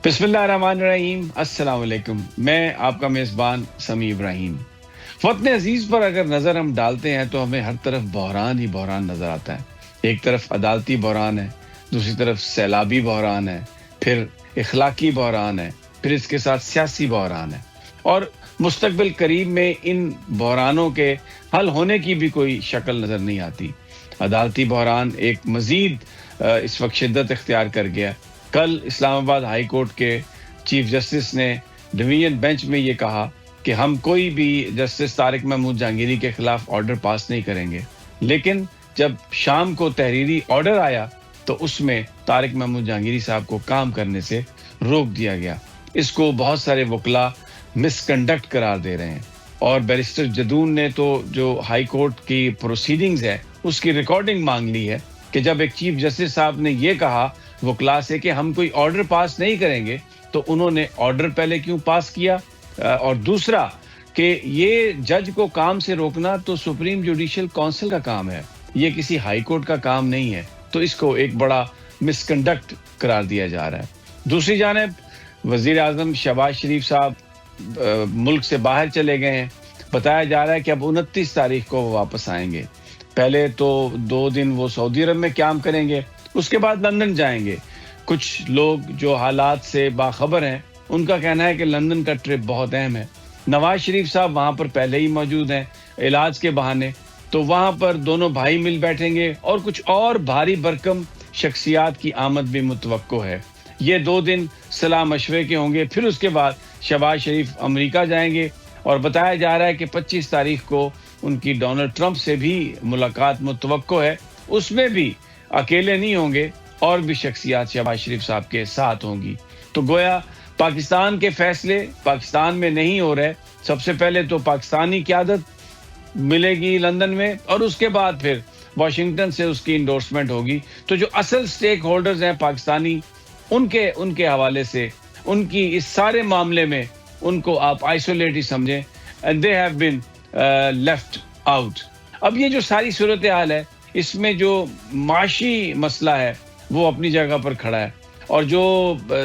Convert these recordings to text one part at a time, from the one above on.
بسم اللہ الرحمن الرحیم، السلام علیکم۔ میں آپ کا میزبان سمیع ابراہیم۔ وطن عزیز پر اگر نظر ہم ڈالتے ہیں تو ہمیں ہر طرف بحران ہی بحران نظر آتا ہے۔ ایک طرف عدالتی بحران ہے، دوسری طرف سیلابی بحران ہے، پھر اخلاقی بحران ہے، پھر اس کے ساتھ سیاسی بحران ہے، اور مستقبل قریب میں ان بحرانوں کے حل ہونے کی بھی کوئی شکل نظر نہیں آتی۔ عدالتی بحران ایک مزید اس وقت شدت اختیار کر گیا۔ کل اسلام آباد ہائی کورٹ کے چیف جسٹس نے ڈویژن بینچ میں یہ کہا کہ ہم کوئی بھی جسٹس طارق محمود جہانگیری کے خلاف آرڈر پاس نہیں کریں گے، لیکن جب شام کو تحریری آرڈر آیا تو اس میں طارق محمود جہانگیری صاحب کو کام کرنے سے روک دیا گیا۔ اس کو بہت سارے وکلاء مس کنڈکٹ قرار دے رہے ہیں، اور بیرسٹر جدون نے تو جو ہائی کورٹ کی پروسیڈنگز ہے اس کی ریکارڈنگ مانگ لی ہے کہ جب ایک چیف جسٹس صاحب نے یہ کہا وکلاء سے کہ ہم کوئی آرڈر پاس نہیں کریں گے، تو انہوں نے آرڈر پہلے کیوں پاس کیا؟ اور دوسرا کہ یہ جج کو کام سے روکنا تو سپریم جوڈیشل کونسل کا کام ہے، یہ کسی ہائی کورٹ کا کام نہیں ہے، تو اس کو ایک بڑا مس کنڈکٹ قرار دیا جا رہا ہے۔ دوسری جانب وزیر اعظم شہباز شریف صاحب ملک سے باہر چلے گئے ہیں۔ بتایا جا رہا ہے کہ اب 29 تاریخ کو وہ واپس آئیں گے۔ پہلے تو 2 دن وہ سعودی عرب میں قیام کریں گے، اس کے بعد لندن جائیں گے۔ کچھ لوگ جو حالات سے باخبر ہیں ان کا کہنا ہے کہ لندن کا ٹرپ بہت اہم ہے۔ نواز شریف صاحب وہاں پر پہلے ہی موجود ہیں علاج کے بہانے، تو وہاں پر دونوں بھائی مل بیٹھیں گے، اور کچھ اور بھاری بھرکم شخصیات کی آمد بھی متوقع ہے۔ یہ 2 دن صلاح مشورے کے ہوں گے، پھر اس کے بعد شہباز شریف امریکہ جائیں گے، اور بتایا جا رہا ہے کہ 25 تاریخ کو ان کی ڈونلڈ ٹرمپ سے بھی ملاقات متوقع ہے۔ اس میں بھی اکیلے نہیں ہوں گے، اور بھی شخصیات شہباز شریف صاحب کے ساتھ ہوں گی۔ تو گویا پاکستان کے فیصلے پاکستان میں نہیں ہو رہے۔ سب سے پہلے تو پاکستانی قیادت ملے گی لندن میں، اور اس کے بعد پھر واشنگٹن سے اس کی انڈورسمنٹ ہوگی۔ تو جو اصل سٹیک ہولڈرز ہیں پاکستانی، ان کے حوالے سے ان کی اس سارے معاملے میں ان کو آپ آئسولیٹ ہی سمجھیں، and they have been left out۔ اب یہ جو ساری صورتحال ہے، اس میں جو معاشی مسئلہ ہے وہ اپنی جگہ پر کھڑا ہے، اور جو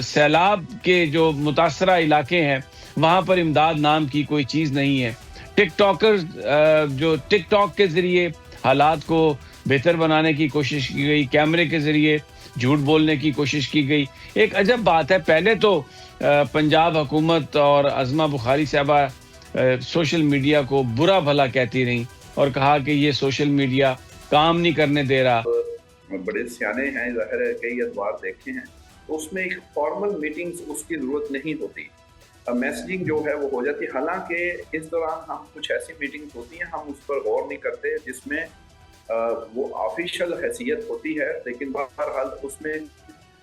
سیلاب کے جو متاثرہ علاقے ہیں وہاں پر امداد نام کی کوئی چیز نہیں ہے۔ ٹک ٹاکرز جو ٹک ٹاک کے ذریعے حالات کو بہتر بنانے کی کوشش کی گئی، کیمرے کے ذریعے جھوٹ بولنے کی کوشش کی گئی۔ ایک عجب بات ہے، پہلے تو پنجاب حکومت اور عظمہ بخاری صاحبہ سوشل میڈیا کو برا بھلا کہتی رہیں، اور کہا کہ یہ سوشل میڈیا کام نہیں کرنے دے رہا۔ بڑے سیانے ہیں، ظاہر ہے کئی ادوار دیکھے ہیں، تو اس میں ایک فارمل میٹنگز اس کی ضرورت نہیں ہوتی، میسیجنگ جو ہے وہ ہو جاتی ہے۔ حالانکہ اس دوران ہم کچھ ایسی میٹنگز ہوتی ہیں ہم اس پر غور نہیں کرتے جس میں وہ آفیشیل حیثیت ہوتی ہے، لیکن بہرحال اس میں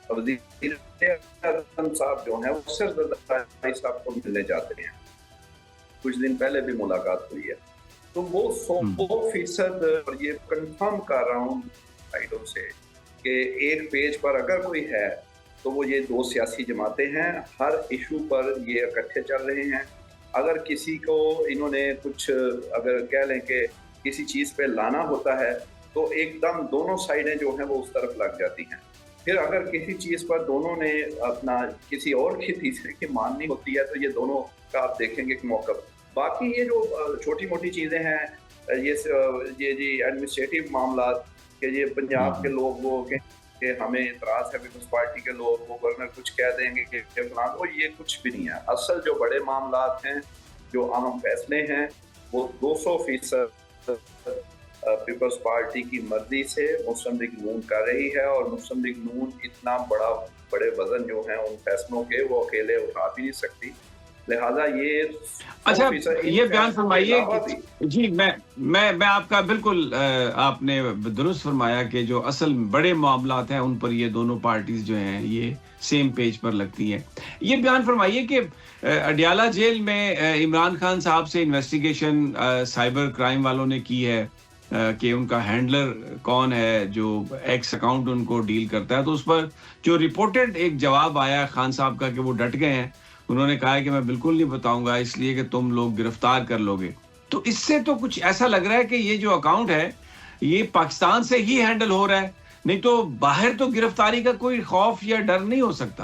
وزیر اعظم صاحب جو ہیں وہ سرزرداری صاحب کو ملنے جاتے ہیں۔ کچھ دن پہلے بھی ملاقات ہوئی ہے، تو وہ 100% اور یہ کنفرم کر رہا ہوں سائٹوں سے کہ ایک پیج پر اگر کوئی ہے تو وہ یہ 2 سیاسی جماعتیں ہیں، ہر ایشو پر یہ اکٹھے چل رہے ہیں۔ اگر کسی کو انہوں نے کچھ اگر کہہ لیں کہ کسی چیز پہ لانا ہوتا ہے تو ایک دم دونوں سائڈیں جو ہیں وہ اس طرف لگ جاتی ہیں۔ پھر اگر کسی چیز پر دونوں نے اپنا کسی اور کی تیسرے کی ماننی ہوتی ہے تو یہ دونوں کا آپ دیکھیں گے کہ موقف۔ باقی یہ جو چھوٹی موٹی چیزیں ہیں، یہ جی ایڈمنسٹریٹو معاملات، کہ یہ پنجاب کے لوگ وہ کہ ہمیں اعتراض ہے پیپلز پارٹی کے لوگ، وہ گورنر کچھ کہہ دیں گے کہ فلاں، وہ یہ کچھ بھی نہیں ہے۔ اصل جو بڑے معاملات ہیں، جو اہم فیصلے ہیں، وہ 200% پیپلز پارٹی کی مرضی سے مسلم لیگ نون کر رہی ہے، اور مسلم لیگ نون اتنا بڑے وزن جو ہیں ان فیصلوں کے وہ اکیلے اٹھا بھی نہیں سکتی، لہذا یہ اچھا یہ بیان فرمائیے جی، میں آپ کا بالکل آپ نے درست فرمایا کہ جو اصل بڑے معاملات ہیں ان پر یہ دونوں پارٹیز جو ہیں یہ سیم پیج پر لگتی ہیں۔ یہ بیان فرمائیے کہ اڈیالہ جیل میں عمران خان صاحب سے انویسٹیگیشن سائبر کرائم والوں نے کی ہے کہ ان کا ہینڈلر کون ہے جو ایکس اکاؤنٹ ان کو ڈیل کرتا ہے، تو اس پر جو رپورٹڈ ایک جواب آیا خان صاحب کا کہ وہ ڈٹ گئے ہیں، انہوں نے کہا کہ میں بالکل نہیں بتاؤں گا اس لیے کہ تم لوگ گرفتار کر لو گے۔ تو اس سے تو کچھ ایسا لگ رہا ہے کہ یہ جو اکاؤنٹ ہے یہ پاکستان سے ہی ہینڈل ہو رہا ہے، نہیں تو باہر تو گرفتاری کا کوئی خوف یا ڈر نہیں ہو سکتا۔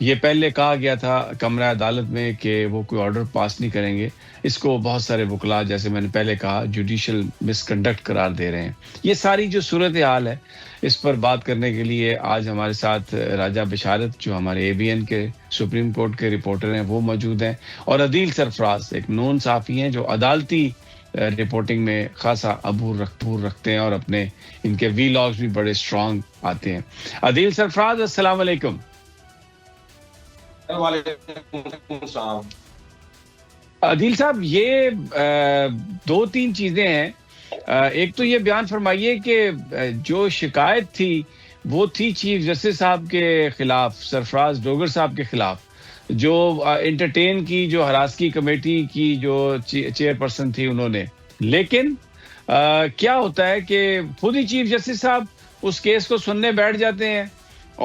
یہ پہلے کہا گیا تھا کمرہ عدالت میں کہ وہ کوئی آرڈر پاس نہیں کریں گے. اس کو بہت سارے وکلاء جیسے میں نے پہلے کہا جوڈیشل مس کنڈکٹ قرار دے رہے ہیں. یہ ساری جو صورتحال ہے اس پر بات کرنے کے لیے آج ہمارے ساتھ راجہ بشارت جو ہمارے اے بی این کے سپریم کورٹ کے رپورٹر ہیں وہ موجود ہیں, اور عدیل سرفراز ایک نون صحافی ہیں جو عدالتی رپورٹنگ میں خاصا عبور رکھتے ہیں اور اپنے ان کے وی لاگز بھی بڑے اسٹرانگ آتے ہیں. عدیل سرفراز السلام علیکم. وعلیکم السلام. عدیل صاحب یہ دو تین چیزیں ہیں. ایک تو یہ بیان فرمائیے کہ جو شکایت تھی وہ تھی چیف جسٹس صاحب کے خلاف, سرفراز ڈوگر صاحب کے خلاف, جو انٹرٹین کی جو ہراسکی کمیٹی کی جو چیئر پرسن تھی انہوں نے. لیکن کیا ہوتا ہے کہ خود ہی چیف جسٹس صاحب اس کیس کو سننے بیٹھ جاتے ہیں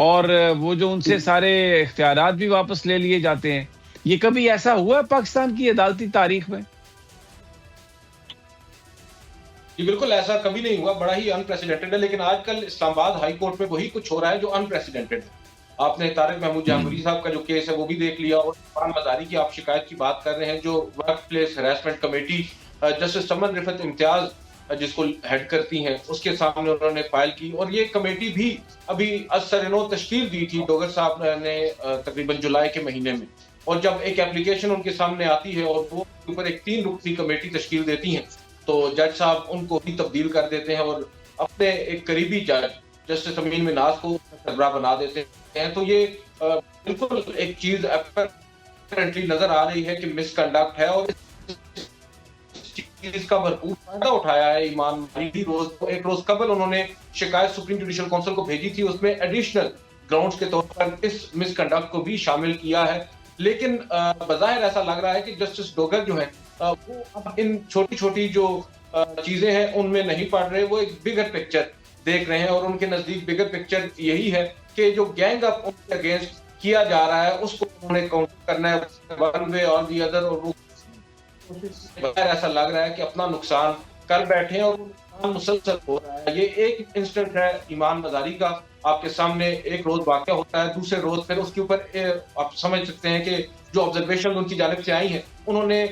اور وہ جو ان سے سارے اختیارات بھی واپس لے لیے جاتے ہیں. یہ کبھی ایسا ہوا ہے پاکستان کی عدالتی تاریخ میں؟ جی بالکل ایسا کبھی نہیں ہوا, بڑا ہی انپریسیڈنٹڈ ہے. لیکن آج کل اسلام آباد ہائی کورٹ میں وہی کچھ ہو رہا ہے جو انپریسیڈنٹڈ ہے. آپ نے طارق محمود جہانگیری صاحب کا جو کیس ہے وہ بھی دیکھ لیا, اور عثمان مزاری کی آپ شکایت کی بات کر رہے ہیں جو work place harassment committee justice سمن رفعت امتیاز جس کو ہیڈ کرتی ہیں اس کے سامنے انہوں نے فائل کی. اور یہ کمیٹی بھی ابھی از سر نو تشکیل دی تھی ڈوگر صاحب نے تقریباً جولائی کے مہینے میں, اور جب ایک اپلیکیشن ان کے سامنے آتی ہے اور وہ اوپر ایک 3 رکنی کمیٹی تشکیل دیتی ہیں تو جج صاحب ان کو بھی تبدیل کر دیتے ہیں اور اپنے ایک قریبی جج جسٹس امین مناز کو سربراہ بنا دیتے ہیں. تو یہ بالکل ایک چیز اپیرنٹلی نظر آ رہی ہے کہ مس کنڈکٹ ہے, اور اس کا بھرپور فائدہ اٹھایا ہے ایمان مزاری. ایک روز قبل انہوں نے شکایت سپریم جوڈیشل کونسل کو بھیجی تھی, اس میں ایڈیشنل گراؤنڈز کے طور پر اس مس کنڈکٹ کو بھی شامل کیا ہے. لیکن بظاہر ایسا لگ رہا ہے کہ جسٹس ڈوگر جو ہیں وہ اب ان چھوٹی چھوٹی جو چیزیں ہیں ان میں نہیں پڑھ رہے, وہ ایک بگر پکچر دیکھ رہے ہیں. اور ان کے نزدیک بگر پکچر یہی ہے کہ جو گینگ اپ ان کے اگینسٹ کیا جا رہا ہے اس کو انہوں نے کاؤنٹر کرنا ہے ون وے اور دی ادر, اور وہ ایسا لگ رہا ہے کہ اپنا نقصان کر بیٹھے ہیں اور نقصان مسلسل ہو رہا ہے. یہ ایک انسٹنٹ ہے ایمان مزاری کا, آپ کے سامنے ایک روز واقعہ ہوتا ہے, دوسرے روز پھر اس کے اوپر آپ سمجھ سکتے ہیں کہ جو آبزرویشن ان کی جانب سے آئی ہیں انہوں نے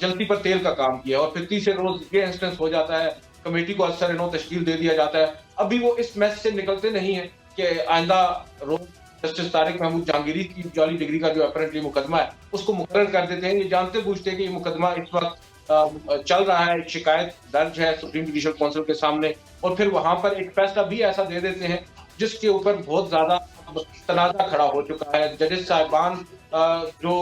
جلدی پر تیل کا کام کیا, اور پھر تیسرے روز یہ انسٹنس ہو جاتا ہے, کمیٹی کو اثر نو تشکیل دے دیا جاتا ہے. ابھی وہ اس میس سے نکلتے نہیں ہیں کہ آئندہ روز جسٹس طارق محمود جہانگیری کی جعلی ڈگری کا جو اپیرنٹلی مقدمہ ہے اس کو مقرر کر دیتے ہیں. یہ جانتے بوجھتے کہ یہ مقدمہ اس وقت چل رہا ہے, ایک شکایت درج ہے سپریم جوڈیشل کونسل کے سامنے, اور پھر وہاں پر ایک فیصلہ بھی ایسا دے دیتے ہیں جس کے اوپر بہت زیادہ تنازع کھڑا ہو چکا ہے. ججز صاحبان جو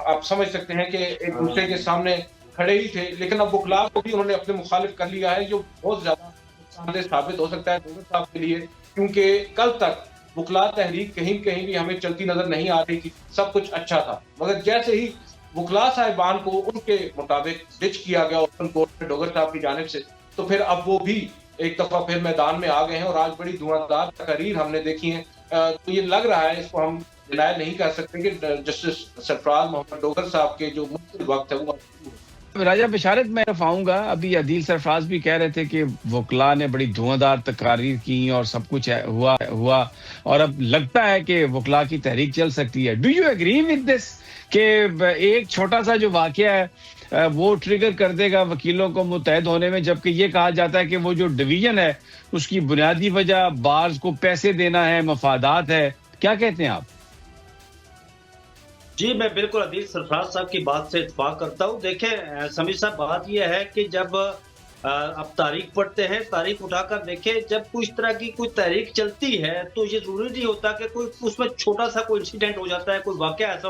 آپ سمجھ سکتے ہیں کہ ایک دوسرے کے سامنے کھڑے ہی تھے, لیکن اب وکلاء کو بھی انہوں نے اپنے مخالف کر لیا ہے, جو بہت زیادہ نقصان دہ ثابت ہو سکتا ہے ڈوگر صاحب کے لیے, کیونکہ کل تک وکلاء تحریک کہیں بھی ہمیں چلتی نظر نہیں آ رہی تھی, سب کچھ اچھا تھا. مگر جیسے ہی وکلاء صاحبان کو ان کے مطابق ڈچ کیا گیا اوپن کورٹ میں ڈوگر صاحب کی جانب سے, تو پھر اب وہ بھی ایک دفعہ پھر میدان میں آ گئے ہیں, اور آج بڑی دھواں دار تقاریر ہم نے دیکھی ہیں. تو یہ لگ رہا ہے, اس کو ہم ڈینائی نہیں کر سکتے کہ جسٹس سرفراز محمد ڈوگر صاحب کے جو مشکل وقت ہے وہ راجہ بشارت میں آؤں گا. ابھی عدیل سرفراز بھی کہہ رہے تھے کہ وکلاء نے بڑی دھواں دار تقاریر کی اور سب کچھ ہوا اور اب لگتا ہے کہ وکلاء کی تحریک چل سکتی ہے. Do you agree with this کہ ایک چھوٹا سا جو واقعہ ہے وہ ٹریگر کر دے گا وکیلوں کو متحد ہونے میں, جبکہ یہ کہا جاتا ہے کہ وہ جو ڈویژن ہے اس کی بنیادی وجہ بارز کو پیسے دینا ہے, مفادات ہے. کیا کہتے ہیں آپ؟ جی میں بالکل عدیل سرفراز صاحب کی بات سے اتفاق کرتا ہوں. دیکھیں سمیع صاحب, بات یہ ہے کہ جب آپ تاریخ پڑھتے ہیں, تاریخ اٹھا کر دیکھیں, جب کوئی اس طرح کی کوئی تحریک چلتی ہے تو یہ ضروری نہیں ہوتا کہ کوئی اس میں چھوٹا سا کوئی انسیڈنٹ ہو جاتا ہے, کوئی واقعہ ایسا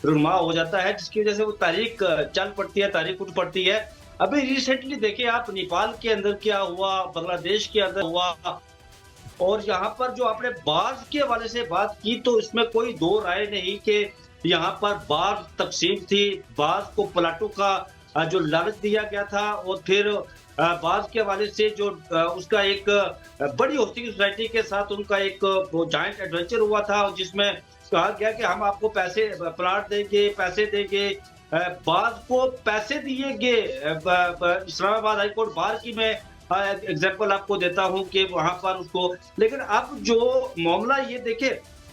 رونما ہو جاتا ہے جس کی وجہ سے وہ تاریخ چل پڑتی ہے, تاریخ اٹھ پڑتی ہے. ابھی ریسنٹلی دیکھیں آپ, نیپال کے اندر کیا ہوا, بنگلہ دیش کے اندر ہوا, اور یہاں پر جو آپ نے بعض کے حوالے سے بات کی تو اس میں کوئی دو رائے نہیں کہ یہاں پر بعض تقسیم تھی, بعض کو پلاٹو کا جو لالچ دیا گیا تھا, اور پھر بعض کے حوالے سے جو اس کا ایک بڑی ہوتی سوسائٹی کے ساتھ ان کا ایک جوائنٹ ایڈونچر ہوا تھا جس میں کہا گیا کہ ہم آپ کو پیسے پلاٹ دیں گے, پیسے دیں گے. بعض کو پیسے دیے گئے. اسلام آباد ہائی کورٹ بار کی میں ایگزامپل آپ کو دیتا ہوں کہ وہاں پر اس کو, لیکن اب جو معاملہ یہ دیکھیں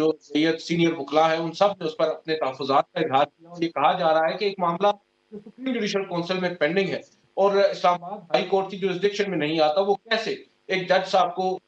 جو سینئر وکلا ہے ان سب نے اس پر اپنے تحفظات کا اظہار کیا، اور یہ کہا جا رہا ہے کہ ایک معاملہ جو سپریم جوڈیشل کونسل میں پینڈنگ ہے اور اسلام آباد ہائی کورٹ کی جورسڈکشن میں نہیں آتا، وہ کیسے ایک جج صاحب کو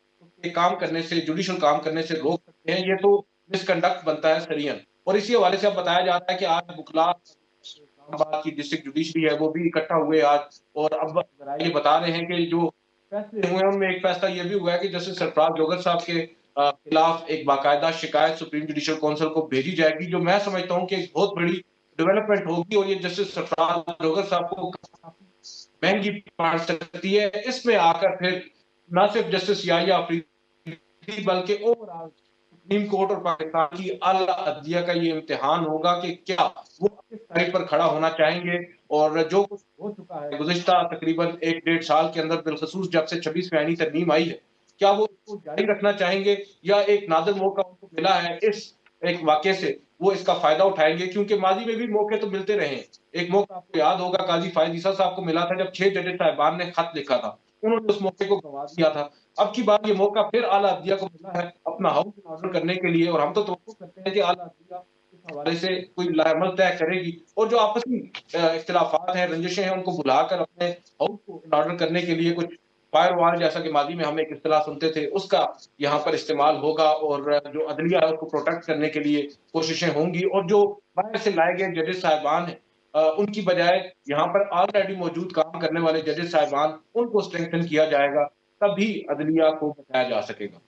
کام کرنے سے، جوڈیشل کام کرنے سے روک سکتے ہیں؟ یہ تو مس کنڈکٹ بنتا ہے سرین. اور اسی حوالے سے اب بتایا جاتا ہے کہ آج وکلا اسلام آباد کی ڈسٹرکٹ جوڈیشری ہے وہ بھی اکٹھا ہوئے آج، اور اب ذرائع یہ بتا رہے ہیں کہ جو فیصلے ہوئے ہیں ان میں ایک فیصلہ یہ بھی ہوا ہے کہ جسٹس سرفراز جوگر صاحب کے خلاف ایک باقاعدہ شکایت سپریم جوڈیشل کونسل کو بھیجی جائے گی، جو میں سمجھتا ہوں کہ ایک بہت بڑی ڈیولپمنٹ ہوگی، اور یہ جسٹس سرفراز جوگر صاحب کو مہنگی پڑ سکتی ہے. اس میں آ کر پھر نہ صرف جسٹس یحییٰ آفریدی بلکہ اوور آل سپریم کورٹ اور پاکستان کی اعلیٰ عدلیہ کا یہ امتحان ہوگا کہ کیا وہ کس سائڈ پر کھڑا ہونا چاہیں گے. اور جو کچھ ہو چکا ہے گزشتہ تقریباً 1-1.5 سال کے اندر، بالخصوص جب سے 26ویں آئینی ترمیم آئی ہے، کیا وہ اس کو جاری رکھنا چاہیں گے، یا ایک نادر موقع ان کو ملا ہے اس ایک واقعے سے وہ اس کا فائدہ اٹھائیں گے؟ کیونکہ ماضی میں بھی موقع تو ملتے رہے ہیں. ایک موقع آپ کو یاد ہوگا قاضی فائز عیسیٰ صاحب کو ملا تھا جب 6 ججز صاحبان نے خط لکھا تھا، انہوں نے اس موقع کو گنوا دیا تھا. اب کی بار یہ موقع پھر اعلیٰ عدلیہ کو ملا ہے اپنا ہاؤس آرڈر کرنے کے لیے، اور ہم تو توقع کرتے ہیں کہ اعلیٰ عدلیہ اس حوالے سے کوئی عمل طے کرے گی، اور جو آپسی اختلافات ہیں، رنجشیں ہیں، ان کو بلا کر اپنے ہاؤس کو آرڈر کرنے کے لیے کچھ فائر وال جیسا کہ ماضی میں ہم ایک اصطلاح سنتے تھے، اس کا یہاں پر استعمال ہوگا، اور جو عدلیہ ہے اس کو پروٹیکٹ کرنے کے لیے کوششیں ہوں گی. اور جو باہر سے لائے گئے ججز صاحبان ہیں ان کی بجائے یہاں پر آلریڈی موجود کام کرنے والے ججز صاحبان ان کو اسٹرینگتھن کیا جائے گا، تبھی عدلیہ کو بچایا جا سکے گا.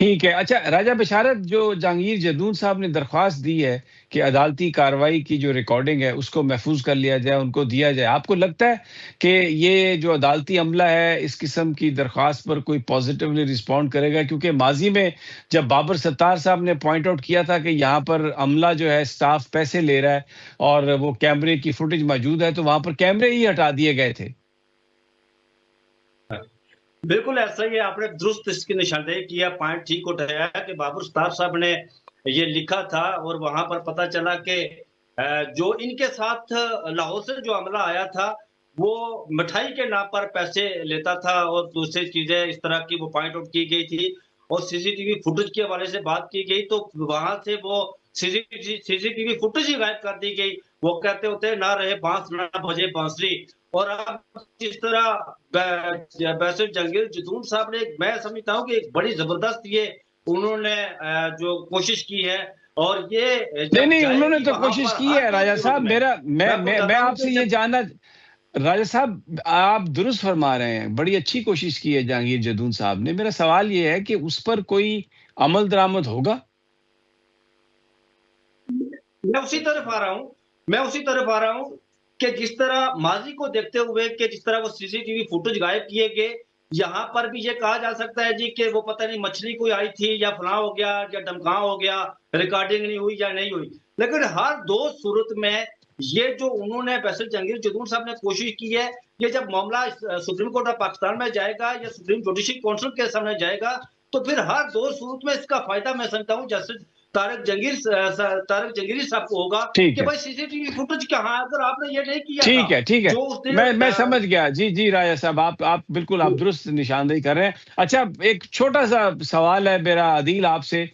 ٹھیک ہے. اچھا راجہ بشارت، جو جہانگیر جدون صاحب نے درخواست دی ہے کہ عدالتی کارروائی کی جو ریکارڈنگ ہے اس کو محفوظ کر لیا جائے، ان کو دیا جائے، آپ کو لگتا ہے کہ یہ جو عدالتی عملہ ہے اس قسم کی درخواست پر کوئی پازیٹیولی رسپونڈ کرے گا؟ کیونکہ ماضی میں جب بابر ستار صاحب نے پوائنٹ آؤٹ کیا تھا کہ یہاں پر عملہ جو ہے سٹاف پیسے لے رہا ہے اور وہ کیمرے کی فوٹیج موجود ہے، تو وہاں پر کیمرے ہی ہٹا دیے گئے تھے. بالکل ایسا ہی ہے، آپ نے درست اس کی نشاندہی کیا، پوائنٹ ٹھیک اٹھایا ہے کہ بابر ستار صاحب نے یہ لکھا تھا، اور وہاں پر پتہ چلا کہ جو ان کے ساتھ لاہور سے جو عملہ آیا تھا وہ مٹھائی کے نام پر پیسے لیتا تھا اور دوسری چیزیں اس طرح کی وہ پوائنٹ آؤٹ کی گئی تھی، اور سی سی ٹی وی فوٹیج کے حوالے سے بات کی گئی تو وہاں سے وہ سی سی ٹی وی فوٹیج ہی غائب کر دی گئی. وہ کہتے ہوتے نہ رہے بانس نہ بجے بانسری. اور اب جس طرح بحث جہانگیر جدون صاحب نے، میں سمجھتا ہوں کہ ایک بڑی زبردست یہ انہوں نے جو کوشش کی ہے، اور یہ نہیں انہوں نے تو کوشش کی ہے راجہ صاحب. میں آپ سے یہ جاننا، راجہ صاحب آپ درست فرما رہے ہیں، بڑی اچھی کوشش کی ہے جہانگیر جدون صاحب نے. میرا سوال یہ ہے کہ اس پر کوئی عمل درآمد ہوگا؟ میں اسی طرف آ رہا ہوں کہ جس طرح ماضی کو دیکھتے ہوئے کہ جس طرح وہ سی سی ٹی وی فوٹیج غائب کیے گئے، یہاں پر بھی یہ کہا جا سکتا ہے جی کہ وہ پتہ نہیں مچھلی کوئی آئی تھی یا فلاں ہو گیا یا ڈمکاں ہو گیا، ریکارڈنگ نہیں ہوئی یا نہیں ہوئی. لیکن ہر دو صورت میں یہ جو انہوں نے بحث جہانگیر جدون صاحب نے کوشش کی ہے، یہ جب معاملہ سپریم کورٹ آف پاکستان میں جائے گا یا سپریم جوڈیشل کونسل کے سامنے جائے گا، تو پھر ہر دو صورت میں اس کا فائدہ میں سمجھتا ہوں جسٹس طارق جہانگیری صاحب کو ہوگا کہ بھائی سی سی ٹی وی فوٹیج کہاں ہے، اگر آپ نے یہ نہیں کیا. ٹھیک ہے، میں سمجھ گیا. جی راجہ صاحب، آپ بالکل آپ درست نشاندہی کر رہے ہیں. اچھا ایک چھوٹا سا سوال ہے میرا عدیل آپ سے،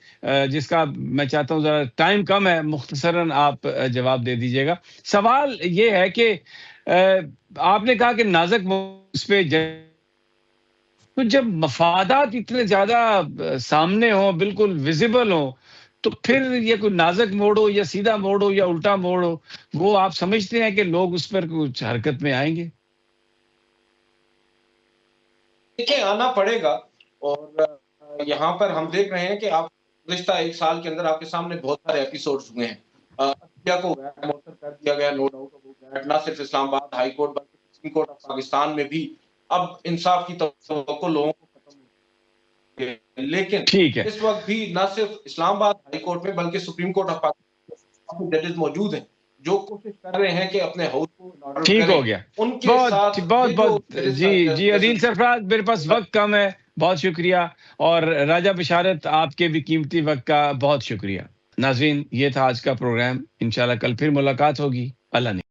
جس کا میں چاہتا ہوں ذرا ٹائم کم ہے، مختصراً آپ جواب دے دیجیے گا. سوال یہ ہے کہ آپ نے کہا کہ نازک اس پہ تو جب مفادات اتنے زیادہ سامنے ہوں، بالکل ویزیبل ہوں، تو پھر یہ کوئی نازک موڑ ہو یا سیدھا موڑ ہو یا الٹا موڑ ہو، وہ آپ سمجھتے ہیں کہ لوگ اس پر کچھ حرکت میں آئیں گے؟ دیکھیں آنا پڑے گا، اور یہاں پر ہم دیکھ رہے ہیں کہ آپ گزشتہ 1 سال کے اندر آپ کے سامنے بہت سارے ایپیسوڈز ہوئے ہیں. عدلیہ کو مؤثر کر دیا گیا، نو ڈاؤٹ، نہ صرف اسلام آباد ہائی کورٹ بلکہ سپریم کورٹ آف پاکستان میں بھی اب انصاف کی توقع لوگوں کو ختم ہو گئی. لیکن اس وقت بھی نہ صرف اسلام آباد ہائی کورٹ میں بلکہ سپریم کورٹ آف پاکستان میں ججز موجود ہیں جو کوشش کر رہے ہیں کہ اپنے ہاؤس کو ٹھیک ہو گیا. ان کے ساتھ بہت جی عدیل سرفراز، میرے پاس وقت کم ہے، بہت شکریہ، اور راجہ بشارت آپ کے بھی قیمتی وقت کا بہت شکریہ. ناظرین، یہ تھا آج کا پروگرام. انشاءاللہ کل پھر ملاقات ہوگی. اللہ نے